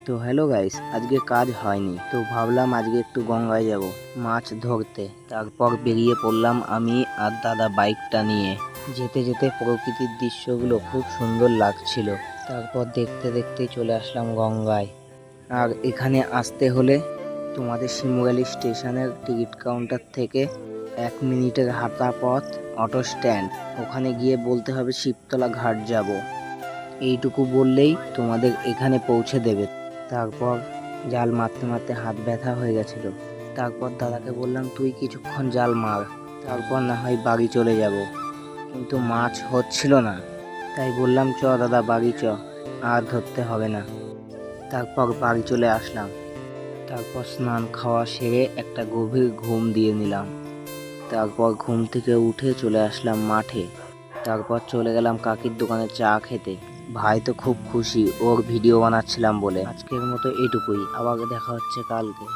তো hello guys, আজকে কাজ হয়নি তো ভাবলাম আজকে একটু গঙ্গায় যাব মাছ ধরতে। তারপর বেরিয়ে পড়লাম আমি আর দাদা বাইকটা নিয়ে। যেতে যেতে প্রকৃতির দৃশ্যগুলো খুব সুন্দর লাগছিল। তারপর দেখতে দেখতে চলে আসলাম গঙ্গায়। আর এখানে আসতে হলে তোমাদের শিমুরালি স্টেশনের টিকিট কাউন্টার থেকে 1 মিনিটের হাঁটা পথ অটো স্ট্যান্ড, ওখানে গিয়ে বলতে হবে শিবতলা ঘাট যাব। এইটুকু বললেই তোমাদের এখানে পৌঁছে দেবে। তারপর জাল মারতে মারতে হাত ব্যথা হয়ে গেছিল। তারপর দাদাকে বললাম তুই কিছুক্ষণ জাল মার, তারপর না হয় বাড়ি চলে যাব। কিন্তু মাছ হচ্ছিল না, তাই বললাম চ দাদা বাড়ি চ, আর ধরতে হবে না। তারপর বাড়ি চলে আসলাম। তারপর স্নান খাওয়া সেরে একটা গভীর ঘুম দিয়ে নিলাম। তারপর ঘুম থেকে উঠে চলে আসলাম মাঠে। তারপর চলে গেলাম কাকির দোকানে চা খেতে। ভাই তো খুব খুশি, ওর ভিডিও বানাচ্ছিলাম বলে। আজকের মতো এটুকুই, আবার দেখা হচ্ছে কালকে।